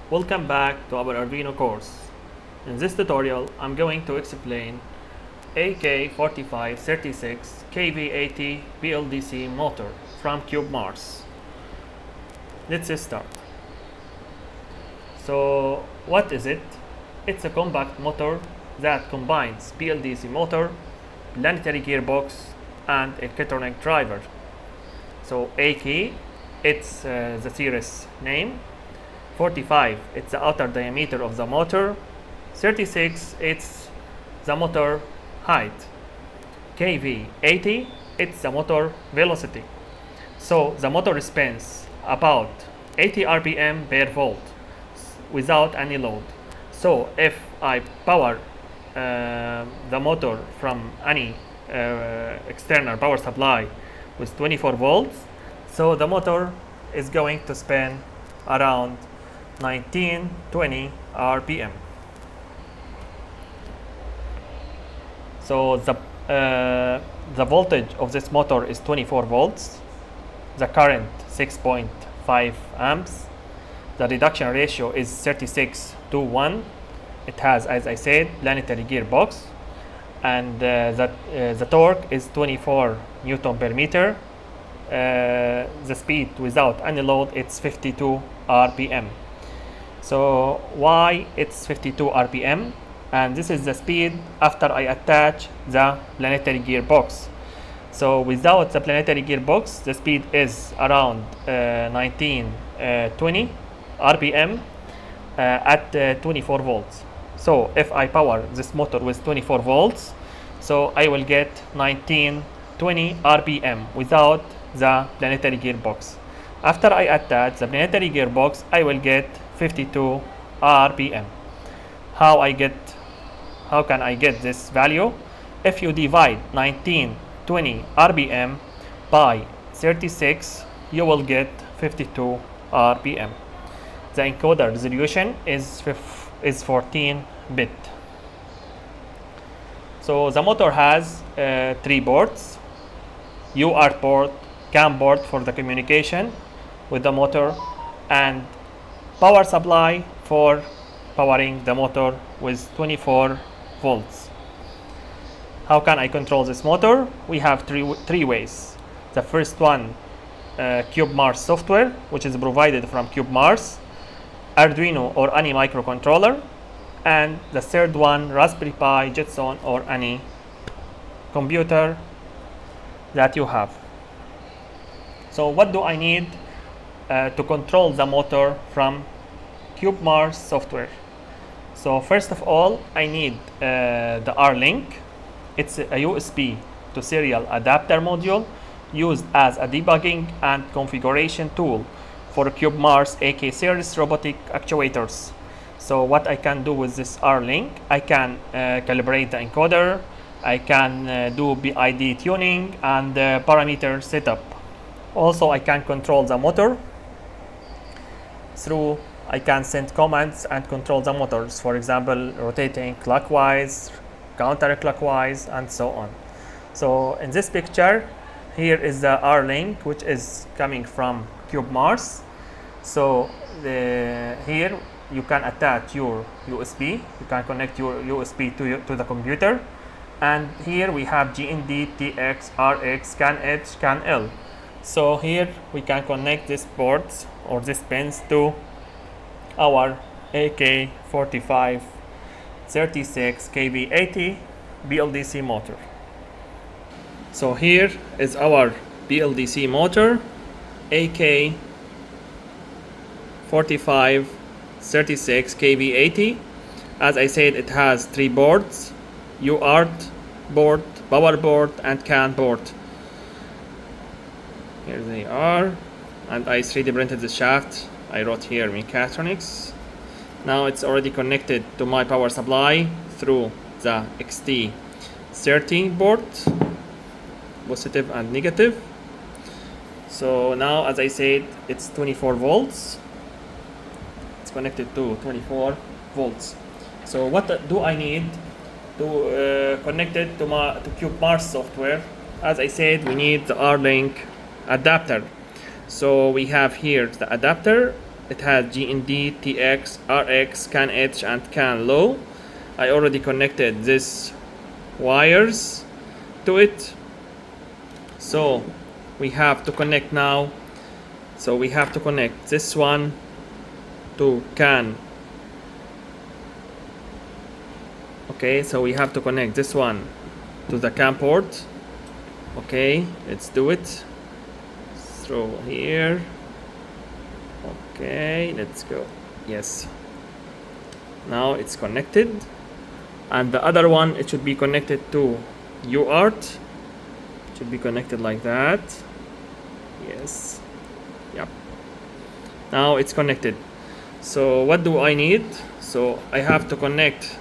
Welcome back to our Arduino course. In this tutorial, I'm going to explain AK45-36KV80 BLDC motor from CubeMars. Let's start. So, what is it? It's a compact motor that combines BLDC motor, planetary gearbox, and electronic driver. So, AK, it's the series name. 45, it's the outer diameter of the motor. 36, it's the motor height. KV 80, it's the motor velocity. So the motor spins about 80 RPM per volt without any load. So if I power the motor from any external power supply with 24 volts, so the motor is going to spin around 19-20 RPM. So the voltage of this motor is 24 volts. The current 6.5 amps. The reduction ratio is 36:1. It has, as I said, planetary gearbox, and the torque is 24 Newton per meter. The speed without any load, it's 52 RPM. So why it's 52 RPM? And this is the speed after I attach the planetary gearbox. So without the planetary gearbox, the speed is around 19-20 RPM at 24 volts. So if I power this motor with 24 volts, so I will get 19-20 RPM without the planetary gearbox. After I attach the planetary gearbox, I will get 52 RPM. How can I get this value? If you divide 19-20 RPM by 36, you will get 52 RPM. The encoder resolution is 14-bit. So the motor has 3 boards: UART board, CAN board for the communication with the motor, and power supply for powering the motor with 24 volts. How can I control this motor? We have three ways. The first one, CubeMars software, which is provided from CubeMars, Arduino or any microcontroller, and the third one, Raspberry Pi, Jetson, or any computer that you have. So what do I need to control the motor from CubeMars software? So first of all, I need the R-Link. It's a USB to serial adapter module used as a debugging and configuration tool for CubeMars AK series robotic actuators. So what I can do with this R-Link, I can calibrate the encoder, I can do BID tuning and parameter setup. Also, I can control the motor through, I can send commands and control the motors, for example, rotating clockwise, counterclockwise, and so on. So in this picture, here is the R-Link, which is coming from CubeMars. So here you can attach your USB, you can connect your USB to the computer, and here we have GND, TX, RX, CAN-H, CAN-L. So here we can connect these ports or these pins to our AK45-36KV80 BLDC motor. So here is our BLDC motor, AK45-36KV80. As I said, it has 3 boards: UART board, power board, and CAN board. Here they are, and I 3D printed the shaft. I wrote here mechatronics. Now it's already connected to my power supply through the XT30 board, positive and negative. So now, as I said, it's 24 volts. It's connected to 24 volts. So what do I need to connect it to CubeMars software? As I said, we need the R-Link adapter. So we have here the adapter it has GND, TX, RX, CAN H, and CAN low. I already connected these wires to it, so we have to connect now. So we have to connect this one to CAN. Okay, so we have to connect this one to the CAN port. Okay, let's do it through here. Okay, let's go. Yes, now it's connected, and the other one, it should be connected to UART. It should be connected like that. Yes, yep, now it's connected. So what do I need? So I have to connect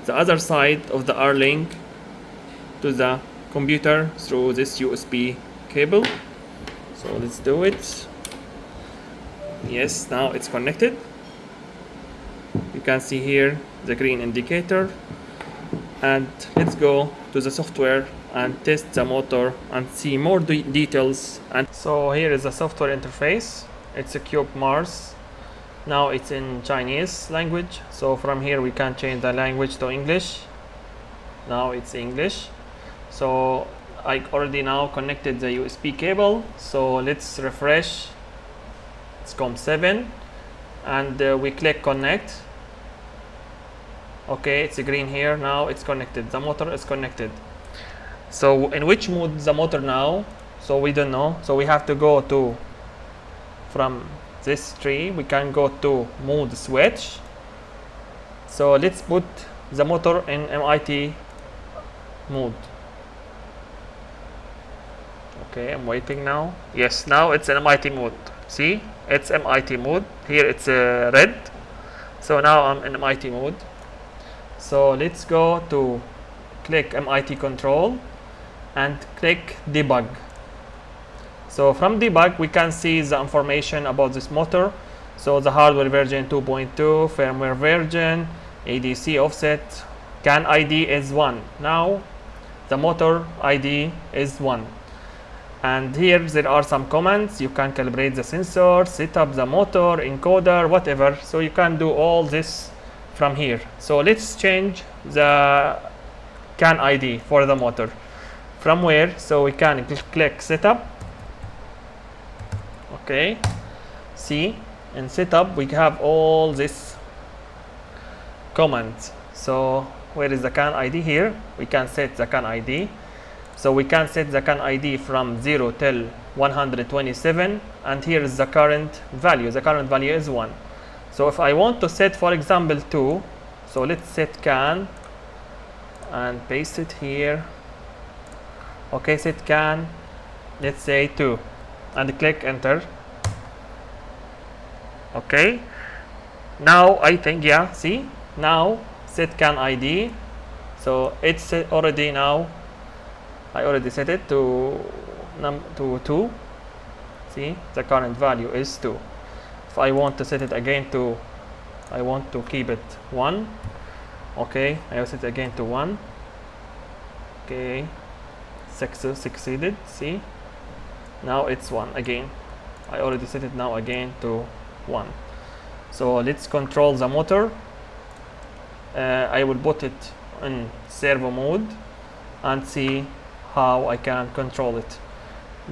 the other side of the R-Link to the computer through this USB cable. So let's do it. Yes, now it's connected. You can see here the green indicator, and let's go to the software and test the motor and see more details. And so here is the software interface. It's a CubeMars. Now it's in Chinese language, so from here we can change the language to English. Now it's English. So I already now connected the USB cable, so let's refresh. It's COM7, and we click connect. Okay, it's green here. Now it's connected. The motor is connected. So in which mode the motor now? So we don't know. So we have to go to, from this tree we can go to mode switch. So let's put the motor in MIT mode. Okay, I'm waiting now. Yes, now it's in MIT mode. See, it's MIT mode. Here it's red. So now I'm in MIT mode. So let's go to click MIT control and click debug. So from debug we can see the information about this motor. So the hardware version 2.2, firmware version, ADC offset, CAN ID is 1. Now the motor ID is 1. And here there are some commands. You can calibrate the sensor, set up the motor, encoder, whatever. So you can do all this from here. So let's change the CAN ID for the motor. From where? So we can click setup. Okay, see, in setup we have all this commands. So where is the CAN ID? Here we can set the CAN ID. So we can set the CAN ID from 0 till 127, and here is the current value. The current value is 1. So if I want to set, for example, 2, so let's set CAN and paste it here. Okay, set CAN, let's say 2, and click enter. Okay, now I think, yeah, see, now set CAN ID. So it's already now, I already set it to 2. See, the current value is 2. If I want to set it again to, I want to keep it 1. Okay, I will set it again to 1. Okay, succeeded. See, now it's 1 again. I already set it now again to 1. So let's control the motor. I will put it in servo mode and see how I can control it.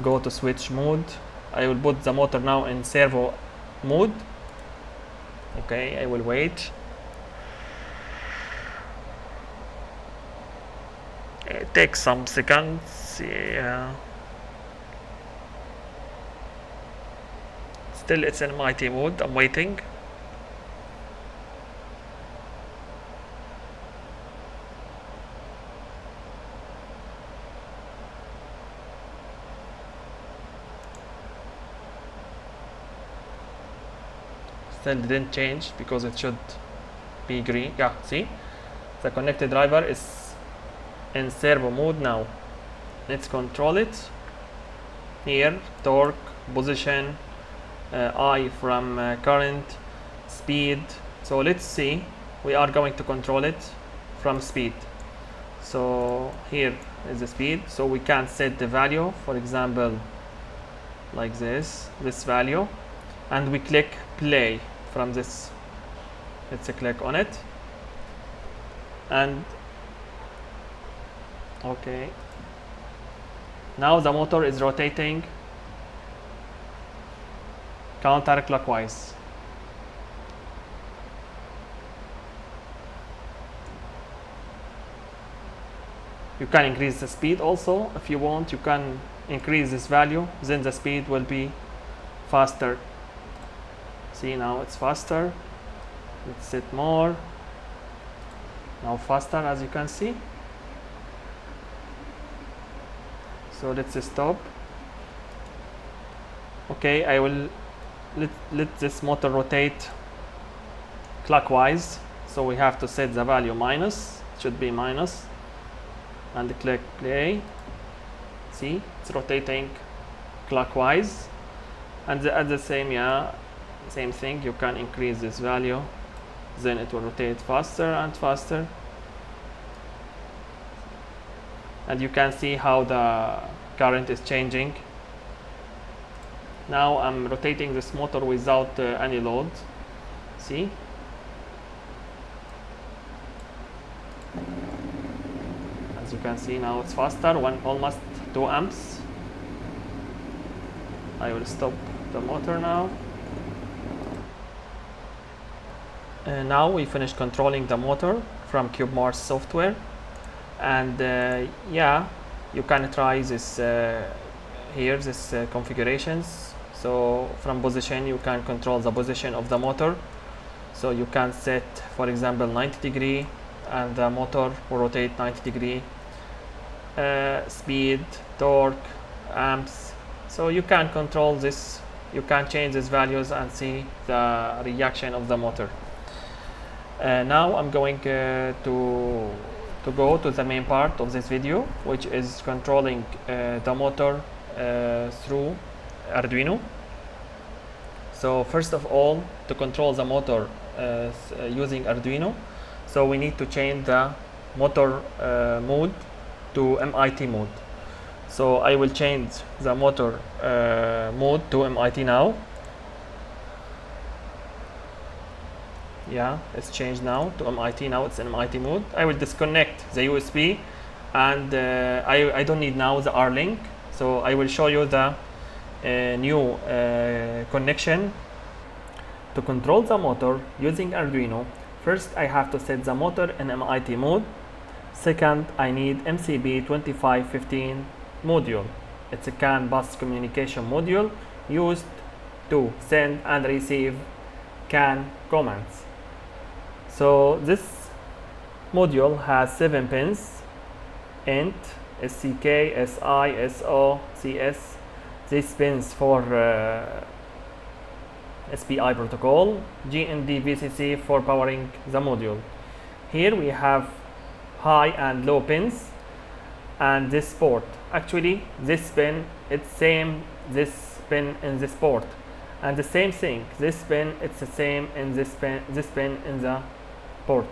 Go to switch mode. I will put the motor now in servo mode. Okay, I will wait. It takes some seconds. Yeah. Still it's in MIT mode. I'm waiting. Still didn't change because it should be green. Yeah, see, the connected driver is in servo mode now. Let's control it. Here, torque, position, I from current, speed. So let's see, we are going to control it from speed. So here is the speed. So we can set the value, for example, like this value. and we click play from this. Let's click on it, and okay, now the motor is rotating counterclockwise. You can increase the speed also if you want. You can increase this value, then the speed will be faster. See, now it's faster. Let's set more. Now faster, as you can see. So let's stop. Okay, I will let this motor rotate clockwise. So we have to set the value minus. It should be minus. And click play. See, it's rotating clockwise. And at the same thing, you can increase this value, then it will rotate faster and faster. And you can see how the current is changing. Now I'm rotating this motor without any load. See? As you can see, now it's faster, almost 2 amps. I will stop the motor now. Now we finished controlling the motor from CubeMars software, and yeah, you can try this this configurations. So from position, you can control the position of the motor. So you can set, for example, 90 degree, and the motor will rotate 90 degree. Speed, torque, amps. So you can control this. You can change these values and see the reaction of the motor. Now I'm going to go to the main part of this video, which is controlling the motor through Arduino. So first of all, to control the motor using Arduino, so we need to change the motor mode to MIT mode. So I will change the motor mode to MIT now. Yeah, it's changed now to MIT. Now it's in MIT mode. I will disconnect the USB, and I don't need now the R-Link. So I will show you the new connection. To control the motor using Arduino, first I have to set the motor in MIT mode. Second, I need MCB2515 module. It's a CAN bus communication module used to send and receive CAN commands. So this module has 7 pins: INT, SCK, SI, SO, CS. These pins for SPI protocol, GND, VCC for powering the module. Here we have high and low pins, and this port. Actually, this pin, it's same this pin in this port, and the same thing. This pin, it's the same in this pin in the port.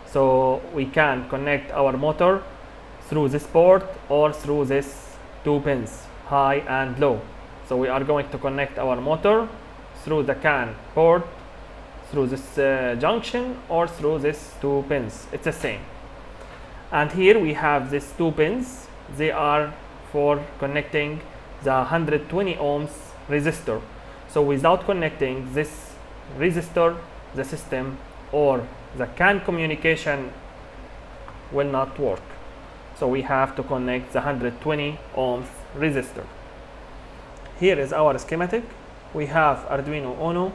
So we can connect our motor through this port or through these 2 pins, high and low. So we are going to connect our motor through the CAN port, through this junction, or through these 2 pins. It's the same. And here we have these 2 pins. They are for connecting the 120 ohms resistor. So without connecting this resistor, the system or the CAN communication will not work. So we have to connect the 120 ohms resistor. Here is our schematic. We have Arduino Uno,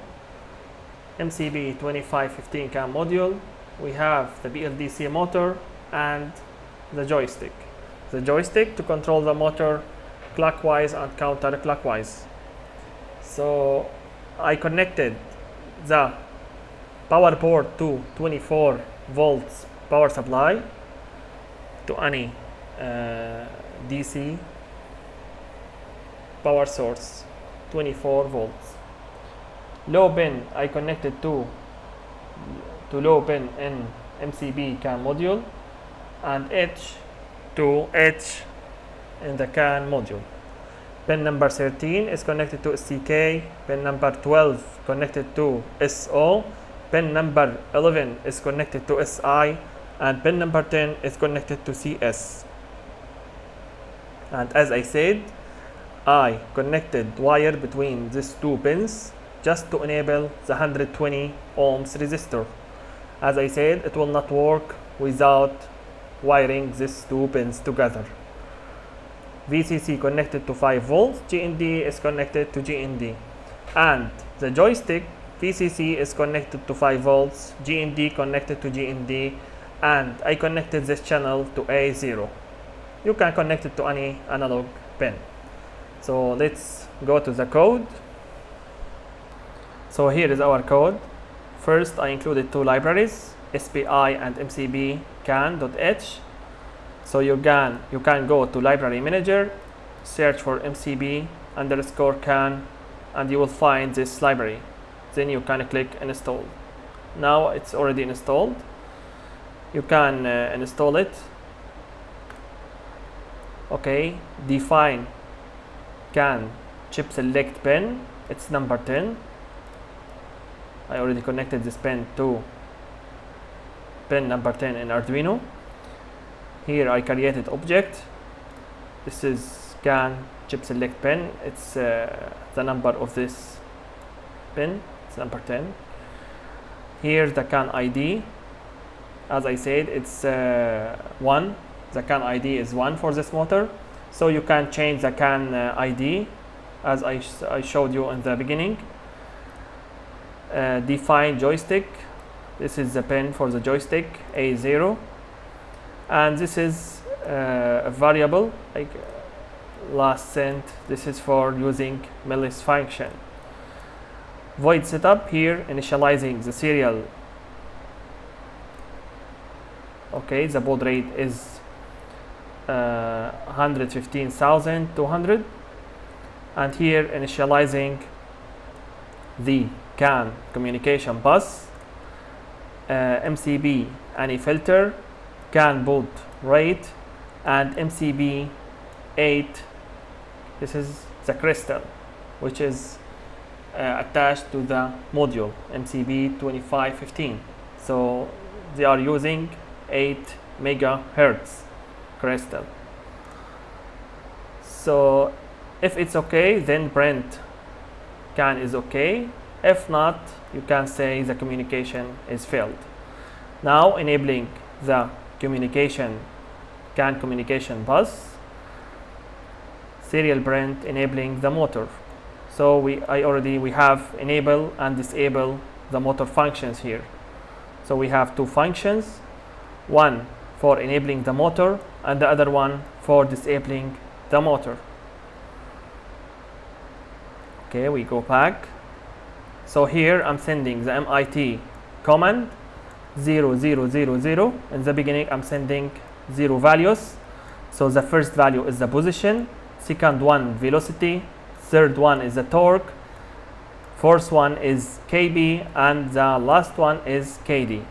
MCB2515 CAN module. We have the BLDC motor and the joystick. The joystick to control the motor clockwise and counterclockwise. So I connected the power port to 24 volts power supply to any DC power source, 24 volts. Low pin I connected to low pin in MCB CAN module, and H to H in the CAN module. Pin number 13 is connected to SCK. Pin number 12 connected to SO. Pin number 11 is connected to SI. And pin number 10 is connected to CS. And as I said, I connected wire between these two pins just to enable the 120 ohms resistor. As I said, it will not work without wiring these two pins together. VCC connected to 5 volts, GND is connected to GND. And the joystick VCC is connected to 5 volts, GND connected to GND, and I connected this channel to A0. You can connect it to any analog pin. So let's go to the code. So here is our code. First, I included two libraries, SPI and MCB can.h. So you can go to library manager, search for MCB _ can, and you will find this library. Then you can click install. Now it's already installed. You can install it. Okay, define can chip select pin. It's number 10. I already connected this pin to pin number 10 in Arduino. Here I created object. This is can chip select pin. It's the number of this pin. It's number 10. Here's the can ID. As I said, it's 1. The can ID is 1 for this motor. So you can change the can ID as I showed you in the beginning. Define joystick. This is the pin for the joystick, A0. And this is a variable like last cent. This is for using millis function. Void setup here, initializing the serial. Okay, the baud rate is 115,200, and here initializing the CAN communication bus, MCB any filter, CAN baud rate, and MCB 8. This is the crystal which is attached to the module MCB 2515. So they are using 8 megahertz crystal. So if it's okay, then print can is okay. If not, you can say the communication is failed. Now enabling the communication can communication bus, serial print enabling the motor. So we have enable and disable the motor functions here. So we have two functions, one for enabling the motor and the other one for disabling the motor. Okay, we go back. So here I'm sending the MIT command 0000. In the beginning I'm sending 0 values. So the first value is the position, second one velocity, third one is the torque, fourth one is KB, and the last one is KD.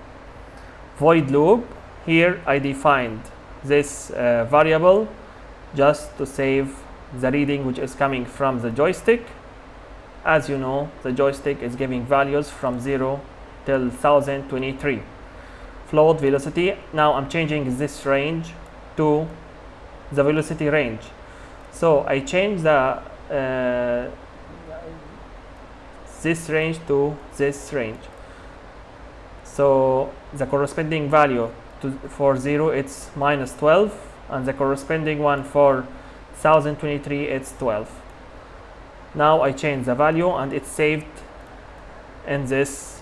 Void loop, here I defined this variable just to save the reading which is coming from the joystick. As you know, the joystick is giving values from 0 till 1023. Float velocity, now I'm changing this range to the velocity range. So I change the this range to this range. So the corresponding value for 0 it's -12, and the corresponding one for 1023 it's 12. Now I change the value and it's saved in this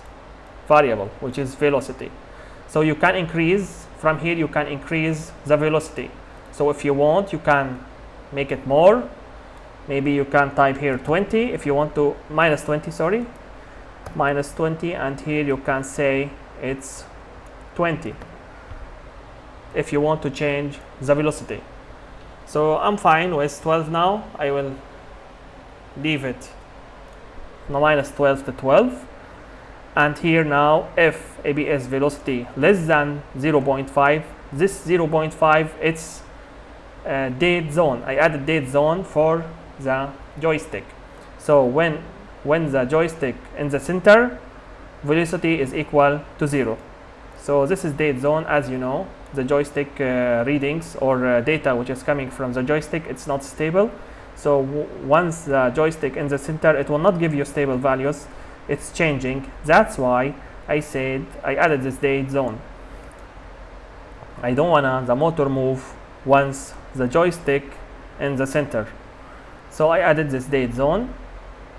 variable which is velocity. So you can increase from here, you can increase the velocity. So if you want, you can make it more. Maybe you can type here 20 if you want to, -20, sorry, -20, and here you can say it's 20 if you want to change the velocity. So I'm fine with 12 now. I will leave it -12 to 12. And here now, if ABS velocity less than 0.5, this 0.5 it's dead zone. I added dead zone for the joystick. So when the joystick in the center, velocity is equal to 0. So this is date zone. As you know, the joystick readings or data which is coming from the joystick, it's not stable. So once the joystick in the center, it will not give you stable values. It's changing. That's why I said I added this date zone. I don't wanna the motor move once the joystick in the center. So I added this date zone.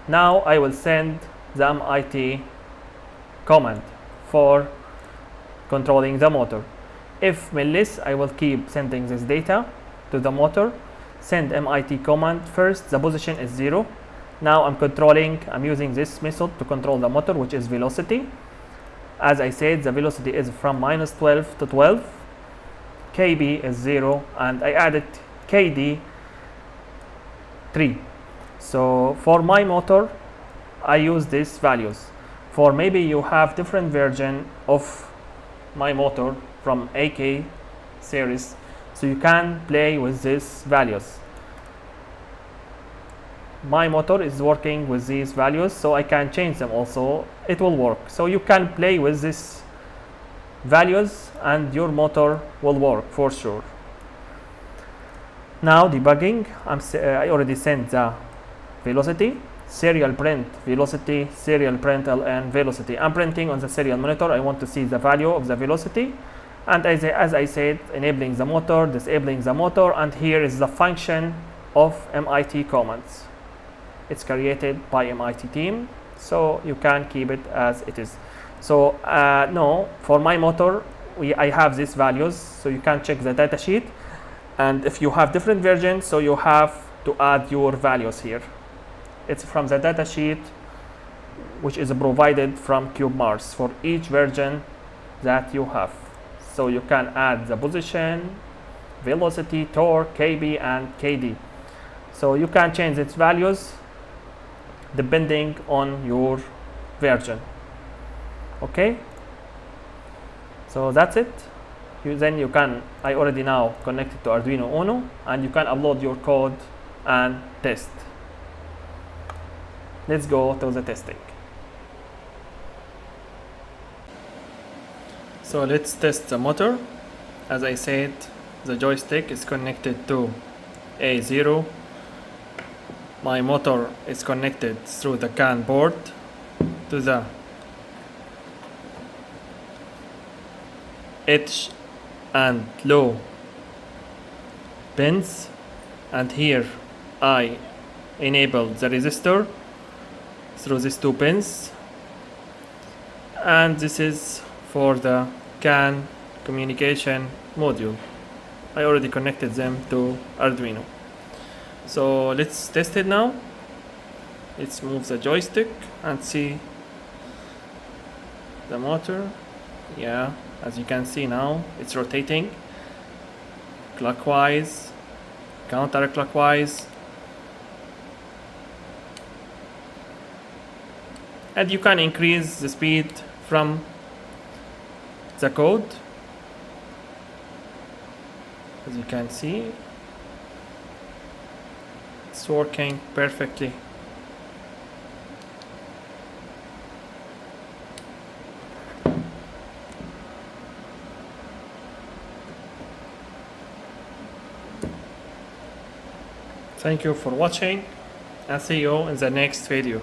Now I will send the MIT command for controlling the motor. If millis, I will keep sending this data to the motor. Send MIT command first, the position is 0. Now I'm using this method to control the motor, which is velocity. As I said, the velocity is from -12 to 12. KB is 0, and I added KD 3. So for my motor, I use these values. For maybe you have different version of my motor from AK series, so you can play with these values. My motor is working with these values, so I can change them also. It will work. So you can play with these values and your motor will work for sure. Now debugging, I already sent the velocity, serial print velocity, serial print ln velocity. I'm printing on the serial monitor. I want to see the value of the velocity, and as I said, enabling the motor, disabling the motor, and here is the function of MIT commands. It's created by MIT team, so you can keep it as it is. So no, for my motor, I have these values, so you can check the data sheet, and if you have different versions, so you have to add your values here. It's from the data sheet, which is provided from CubeMars for each version that you have. So you can add the position, velocity, torque, KB, and KD. So you can change its values depending on your version. Okay, so that's it. I already now connected to Arduino Uno, and you can upload your code and test. Let's go to the testing. So let's test the motor. As I said, the joystick is connected to A0. My motor is connected through the CAN board to the H and low pins, and here I enable the resistor through these 2 pins, and this is for the CAN communication module. I already connected them to Arduino. So let's test it now. Let's move the joystick and see the motor. Yeah, as you can see now, it's rotating clockwise, counterclockwise, and you can increase the speed from the code. As you can see, it's working perfectly. Thank you for watching, and see you in the next video.